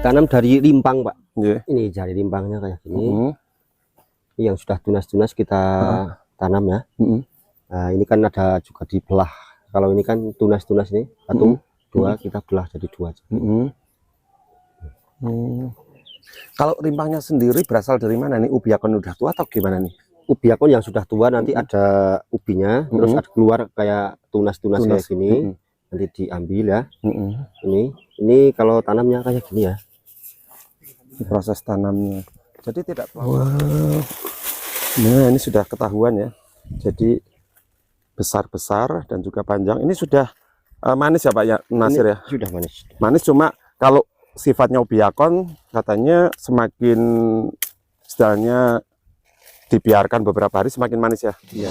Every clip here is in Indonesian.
ditanam dari rimpang, Pak. Yeah. Ini jari rimpangnya kayak gini. Ini yang sudah tunas-tunas kita tanam ya. Nah, ini kan ada juga dibelah. Kalau ini kan tunas-tunas nih, satu, dua, kita belah jadi dua. Kalau rimpangnya sendiri berasal dari mana nih? Ubiakon udah tua atau gimana nih? Ubiakon yang sudah tua nanti ada ubinya, terus ada keluar kayak tunas-tunas kayak gini. Nanti diambil ya. Ini kalau tanamnya kayak gini ya. Proses tanamnya. Jadi tidak terlalu. Nah, ini sudah ketahuan ya. Jadi besar-besar dan juga panjang. Ini sudah manis ya Pak ya, Nasir ya? Sudah manis. Manis, cuma kalau sifatnya ubiakon katanya semakin istilahnya dibiarkan beberapa hari semakin manis ya. Iya.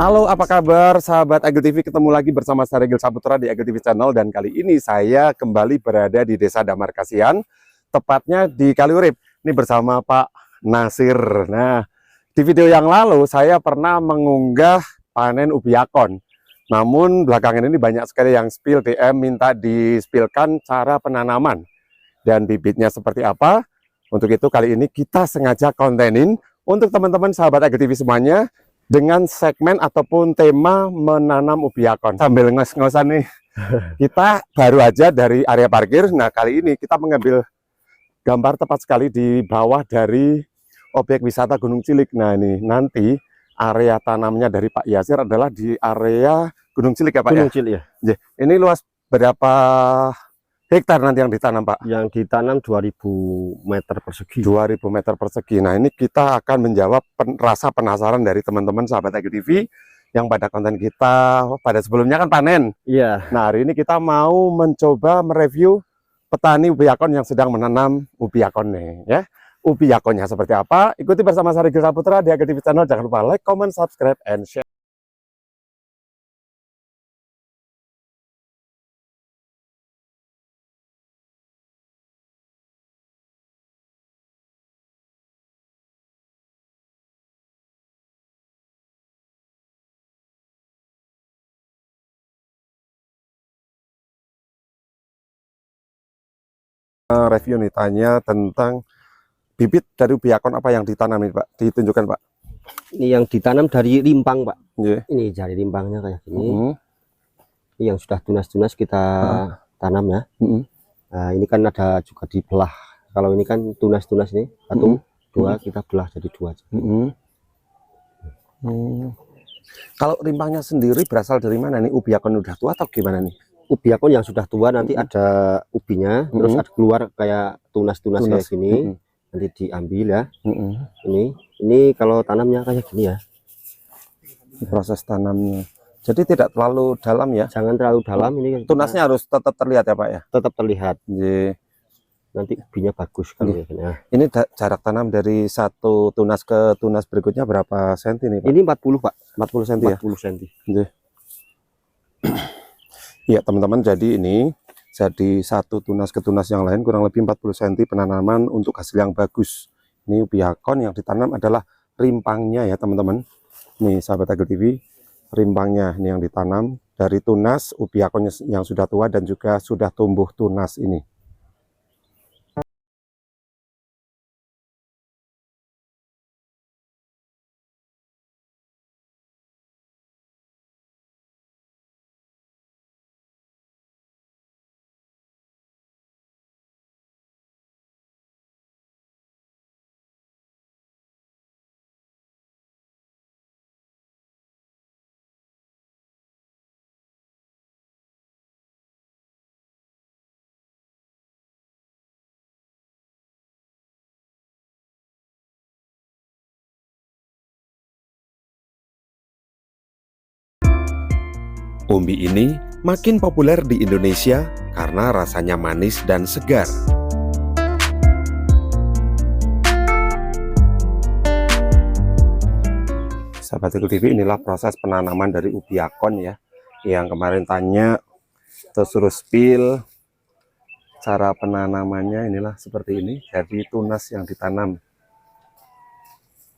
Halo, apa kabar sahabat Agil TV? Ketemu lagi bersama saya Regil Saputra di Agil TV Channel, dan kali ini saya kembali berada di Desa Damar Kasihan, tepatnya di Kaliurip. Ini bersama Pak Nasir. Nah, di video yang lalu saya pernah mengunggah panen ubiakon. Namun belakangan ini banyak sekali yang spill DM minta di-spillkan cara penanaman dan bibitnya seperti apa. Untuk itu kali ini kita sengaja kontenin untuk teman-teman sahabat Agil TV semuanya dengan segmen ataupun tema menanam ubiakon. Sambil ngos-ngosan nih, kita baru aja dari area parkir. Nah, kali ini kita mengambil gambar tepat sekali di bawah dari objek wisata Gunung Cilik. Nah, ini nanti area tanamnya dari Pak Yasir adalah di area Gunung Cilik ya Pak Gunung ya? Cilik ya. Ini luas berapa hektar nanti yang ditanam Pak? Yang ditanam 2000 meter persegi. 2000 meter persegi. Nah, ini kita akan menjawab rasa penasaran dari teman-teman sahabat Agil TV yang pada konten kita pada sebelumnya kan panen. Iya. Nah, hari ini kita mau mencoba mereview petani ubiakon yang sedang menanam ubiakon nih ya. Ubiakonnya seperti apa? Ikuti bersama saya Regil Saputra di Agil TV Channel. Jangan lupa like, comment, subscribe, and share. Review nih, tanya tentang bibit dari ubiakon apa yang ditanam nih Pak, ditunjukkan Pak. Ini yang ditanam dari rimpang Pak. Yeah. Ini jari rimpangnya kayak gini. Ini yang sudah tunas-tunas kita tanam ya. Nah, ini kan ada juga dibelah. Kalau ini kan tunas-tunas nih, satu, dua, kita belah jadi dua. Kalau rimpangnya sendiri berasal dari mana nih? Ubiakon udah tua atau gimana nih? Ubiakon yang sudah tua nanti ada ubinya, terus ada keluar kayak tunas-tunas kayak gini. Nanti diambil ya. Ini kalau tanamnya kayak gini ya. Proses tanamnya. Jadi tidak terlalu dalam ya? Jangan terlalu dalam. Ini tunasnya harus tetap terlihat ya Pak ya? Tetap terlihat. Nanti ubinya bagus kalau ya. Ini jarak tanam dari satu tunas ke tunas berikutnya berapa senti nih Pak? Ini 40 Pak. 40 cm ya? 40 cm. Ya teman-teman, jadi ini jadi satu tunas ke tunas yang lain kurang lebih 40 cm penanaman untuk hasil yang bagus. Ini ubiakon yang ditanam adalah rimpangnya ya teman-teman. Nih sahabat Agil TV, rimpangnya ini yang ditanam dari tunas ubiakonnya yang sudah tua dan juga sudah tumbuh tunas ini. Umbi ini makin populer di Indonesia karena rasanya manis dan segar. Sahabat Eagle TV, inilah proses penanaman dari ubi akon ya. Yang kemarin tanya, terus suruh spill cara penanamannya, inilah seperti ini. Jadi tunas yang ditanam.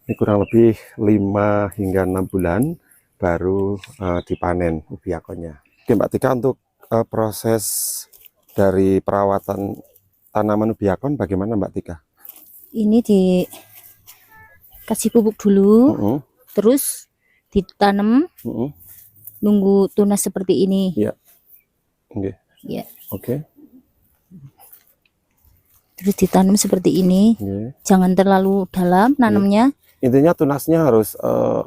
Ini kurang lebih 5 hingga 6 bulan baru dipanen ubi akonnya. Oke Mbak Tika, untuk proses dari perawatan tanaman ubi akon bagaimana Mbak Tika? Ini dikasih pupuk dulu, terus ditanam, nunggu tunas seperti ini. Iya. Oke. Ya. Oke. Terus ditanam seperti ini. Jangan terlalu dalam nanamnya. Intinya tunasnya harus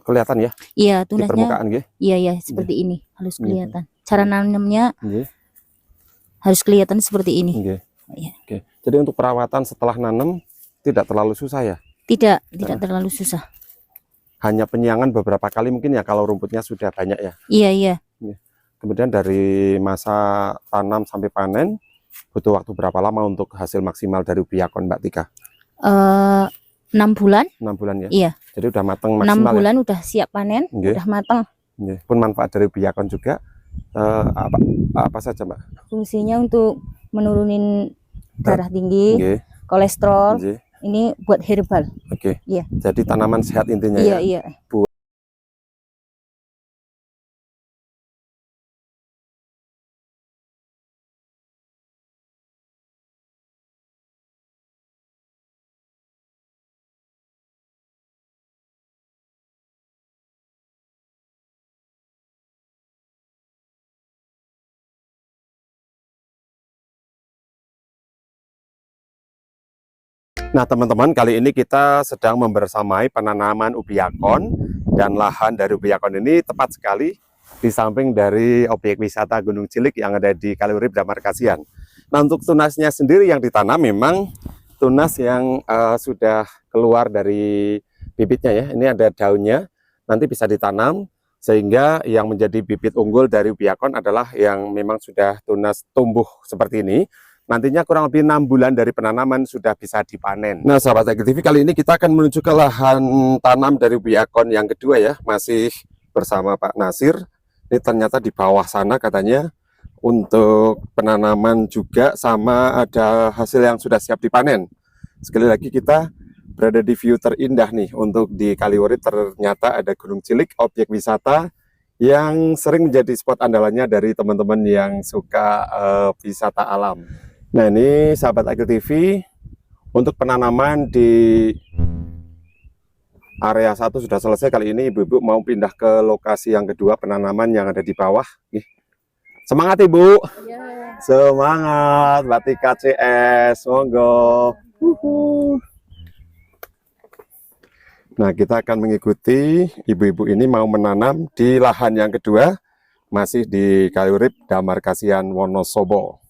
kelihatan ya? Iya, tunasnya. Di permukaan ya? Iya, seperti ini harus kelihatan. Cara nanamnya harus kelihatan seperti ini. Oke. Jadi untuk perawatan setelah nanam tidak terlalu susah ya? Tidak terlalu susah. Hanya penyiangan beberapa kali mungkin ya kalau rumputnya sudah banyak ya? Iya. Kemudian dari masa tanam sampai panen butuh waktu berapa lama untuk hasil maksimal dari ubi akon Mbak Tika? 6 bulan. 6 bulan ya? Iya. Jadi udah matang maksimal 6 bulan ya? udah siap panen, udah matang. Pun manfaat dari ubi akon juga apa saja Mbak? Fungsinya untuk menurunin darah tinggi, kolesterol. Ini buat herbal. Oke. Iya. Jadi tanaman sehat intinya ya? Iya. Nah teman-teman, kali ini kita sedang membersamai penanaman ubi akon, dan lahan dari ubi akon ini tepat sekali di samping dari objek wisata Gunung Cilik yang ada di Kaliurip Damarkasihan. Nah untuk tunasnya sendiri yang ditanam memang tunas yang sudah keluar dari bibitnya ya. Ini ada daunnya, nanti bisa ditanam sehingga yang menjadi bibit unggul dari ubi akon adalah yang memang sudah tunas tumbuh seperti ini. Nantinya kurang lebih 6 bulan dari penanaman sudah bisa dipanen. Nah sahabat Eagle TV, kali ini kita akan menuju ke lahan tanam dari ubi akon yang kedua ya. Masih bersama Pak Nasir. Ini ternyata di bawah sana katanya untuk penanaman juga, sama ada hasil yang sudah siap dipanen. Sekali lagi kita berada di view terindah nih untuk di Kaliurip. Ternyata ada Gunung Cilik, objek wisata yang sering menjadi spot andalannya dari teman-teman yang suka wisata alam. Nah ini sahabat Eagle TV, untuk penanaman di area 1 sudah selesai. Kali ini ibu-ibu mau pindah ke lokasi yang kedua, penanaman yang ada di bawah. Semangat Ibu. Ya. Semangat Mbak Tika CS, monggo. Nah kita akan mengikuti ibu-ibu ini mau menanam di lahan yang kedua, masih di Kaliurip Damarkasihan Wonosobo.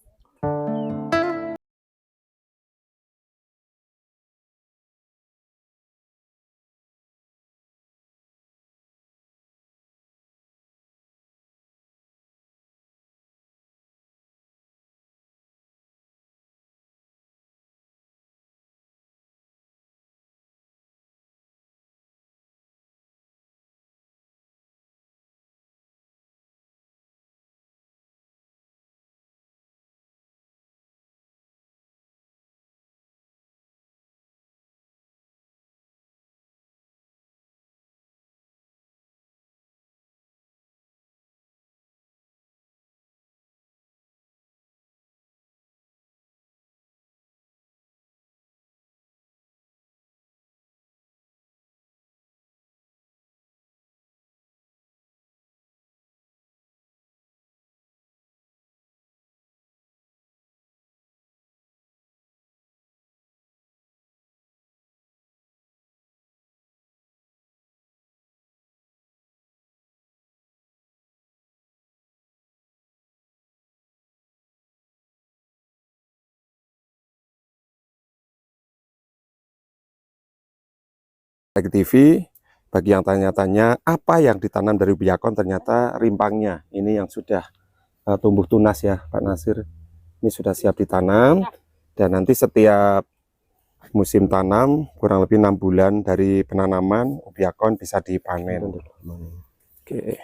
Eagle TV, Bagi yang tanya-tanya apa yang ditanam dari ubiakon, ternyata rimpangnya ini yang sudah tumbuh tunas ya Pak Nasir. Ini sudah siap ditanam dan nanti setiap musim tanam kurang lebih 6 bulan dari penanaman ubiakon bisa dipanen. Oke.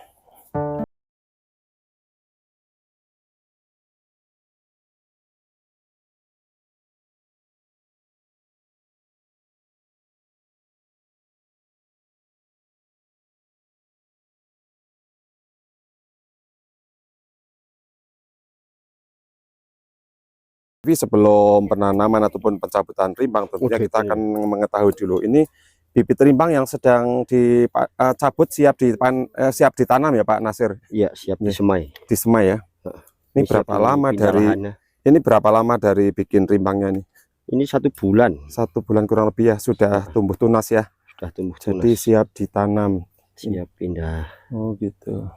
Tapi sebelum penanaman ataupun pencabutan rimpang, tentunya kita akan mengetahui dulu ini bibit rimpang yang sedang dicabut siap ditanam ya Pak Nasir. Iya, siap disemai. Disemai ya. Ini berapa lama dari bikin rimpangnya nih? Ini 1 bulan. 1 bulan kurang lebih ya, sudah tumbuh tunas ya. Sudah tumbuh tunas. Jadi siap ditanam. Siap pindah. Oh gitu.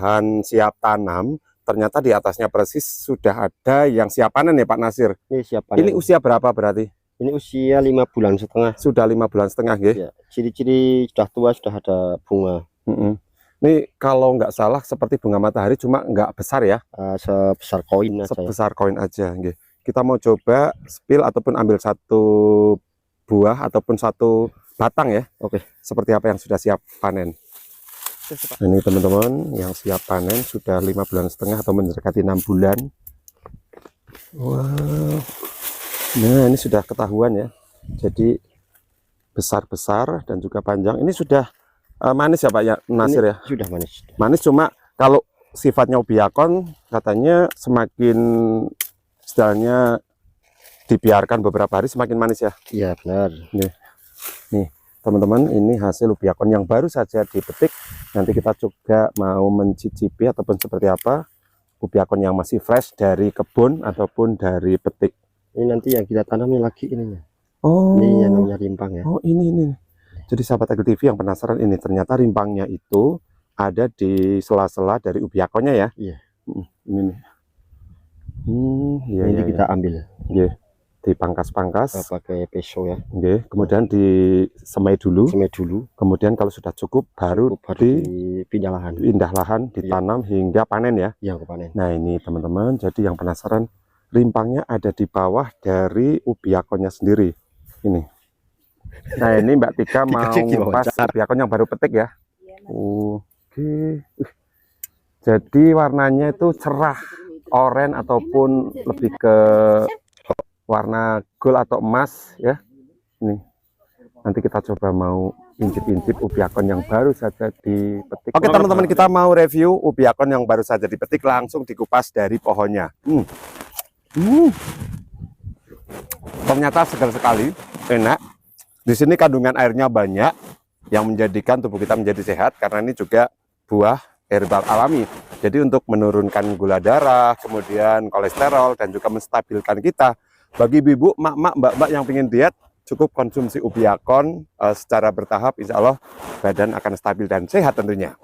Bahan siap tanam, ternyata di atasnya persis sudah ada yang siap panen ya Pak Nasir. Ini siap panen. Ini usia berapa berarti? Ini usia 5 bulan setengah. Sudah 5 bulan setengah ya? Ciri-ciri sudah tua, sudah ada bunga. Ini kalau nggak salah seperti bunga matahari, cuma nggak besar ya? Sebesar koin aja. Sebesar koin aja. Kita mau coba spill ataupun ambil 1 buah ataupun 1 batang ya. Oke. Seperti apa yang sudah siap panen. Ini teman-teman yang siap panen sudah 5 bulan setengah atau mendekati 6 bulan. Wow. Nah ini sudah ketahuan ya. Jadi besar-besar dan juga panjang. Ini sudah manis ya Pak ya Nasir ya? Sudah manis. Manis, cuma kalau sifatnya ubiakon katanya semakin istilahnya dibiarkan beberapa hari semakin manis ya? Iya benar. Nih teman-teman, ini hasil ubiakon yang baru saja dipetik. Nanti kita juga mau mencicipi ataupun seperti apa ubiakon yang masih fresh dari kebun ataupun dari petik. Ini nanti yang kita tanamnya lagi ininya. Oh, ini yang namanya rimpang ya. Oh ini. Jadi sahabat Agri TV yang penasaran, ini ternyata rimpangnya itu ada di sela-sela dari ubiakonnya ya? Iya. Ini nih. Ini kita ambil. Iya. Dipangkas-pangkas pakai pisau ya. Kemudian disemai dulu. Kemudian kalau sudah cukup baru dipindah lahan, ditanam hingga panen ya. Yang panen. Nah ini teman-teman, jadi yang penasaran, rimpangnya ada di bawah dari ubiakonnya sendiri. Ini. Nah ini Mbak Tika mau ngupas ubiakon yang baru petik ya. Oke. Jadi warnanya itu cerah, oranye ataupun lebih ke warna gold atau emas ya. Ini nanti kita coba mau intip-intip ubiakon yang baru saja dipetik. Oke teman-teman, kita mau review ubiakon yang baru saja dipetik, langsung dikupas dari pohonnya. Ternyata segar sekali, enak. Di sini kandungan airnya banyak yang menjadikan tubuh kita menjadi sehat karena ini juga buah herbal alami. Jadi untuk menurunkan gula darah, kemudian kolesterol dan juga menstabilkan kita. Bagi ibu, mak-mak, mbak-mbak yang ingin diet, cukup konsumsi Ubiakon secara bertahap, insya Allah badan akan stabil dan sehat tentunya.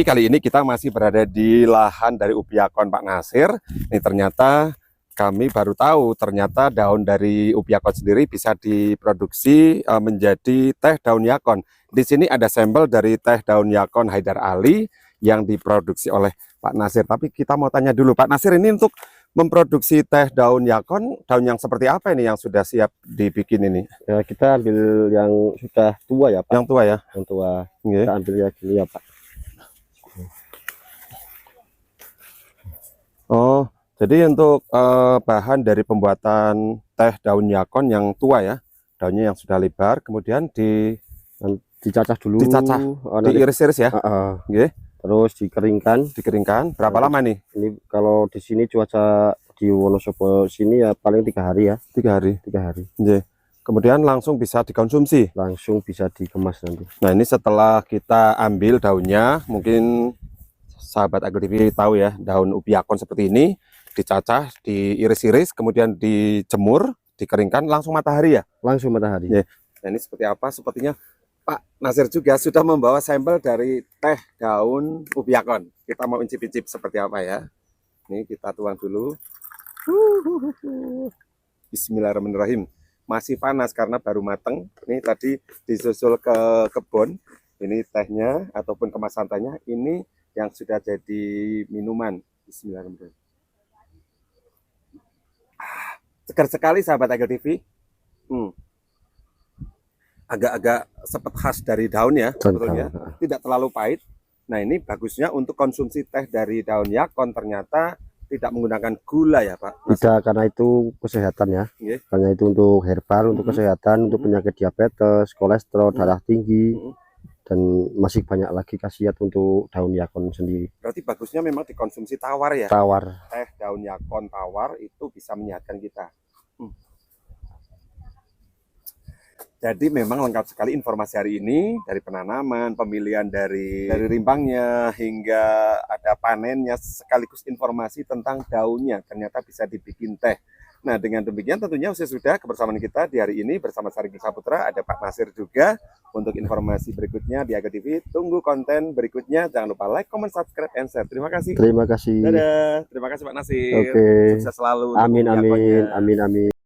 Kali ini kita masih berada di lahan dari Ubiakon Pak Nasir. Ini ternyata kami baru tahu ternyata daun dari Ubiakon sendiri bisa diproduksi menjadi teh daun yakon. Di sini ada sampel dari teh daun yakon Haidar Ali yang diproduksi oleh Pak Nasir. Tapi kita mau tanya dulu, Pak Nasir, ini untuk memproduksi teh daun yakon, daun yang seperti apa ini yang sudah siap dibikin ini? Ya, kita ambil yang sudah tua ya Pak. Yang tua ya? Yang tua. Okay. Kita ambil ya gini ya Pak. Oh, jadi untuk bahan dari pembuatan teh daun yakon yang tua ya, daunnya yang sudah lebar, kemudian dicacah dulu, diiris-iris ya, okay. Terus dikeringkan. Berapa lama nih? Ini kalau di sini cuaca di Wonosobo sini ya paling 3 hari ya. 3 hari. Okay. Kemudian langsung bisa dikonsumsi. Langsung bisa dikemas nanti. Nah ini setelah kita ambil daunnya, mungkin sahabat Agri TV tahu ya, daun Ubiakon seperti ini dicacah, diiris-iris, kemudian dijemur, dikeringkan, langsung matahari ya? Langsung matahari. Ya. Nah ini seperti apa? Sepertinya Pak Nasir juga sudah membawa sampel dari teh daun Ubiakon. Kita mau incip-incip seperti apa ya? Ini kita tuang dulu. Bismillahirrahmanirrahim. Masih panas karena baru mateng. Ini tadi disusul ke kebun. Ini tehnya ataupun kemasan tehnya. Ini yang sudah jadi minuman. Bismillahirrahmanirrahim. Segar sekali sahabat Agri TV. Agak-agak sepet khas dari daun ya sebetulnya. Tidak terlalu pahit. Nah ini bagusnya untuk konsumsi teh dari daun yakon ternyata tidak menggunakan gula ya Pak? Tidak, karena itu kesehatan ya. Karena itu untuk herbal, untuk kesehatan, untuk penyakit diabetes, kolesterol, darah tinggi. Dan masih banyak lagi khasiat untuk daun yakon sendiri. Berarti bagusnya memang dikonsumsi tawar ya? Tawar. Teh daun yakon tawar itu bisa menyehatkan kita. Jadi memang lengkap sekali informasi hari ini, dari penanaman, pemilihan dari rimbangnya, hingga ada panennya, sekaligus informasi tentang daunnya. Ternyata bisa dibikin teh. Nah, dengan demikian tentunya sudah kebersamaan kita di hari ini bersama Sarigil Saputra, ada Pak Nasir juga. Untuk informasi berikutnya di Agri TV, tunggu konten berikutnya. Jangan lupa like, comment, subscribe, and share. Terima kasih. Terima kasih. Dadah. Terima kasih Pak Nasir. Oke. Sukses selalu. Amin, amin, amin, amin.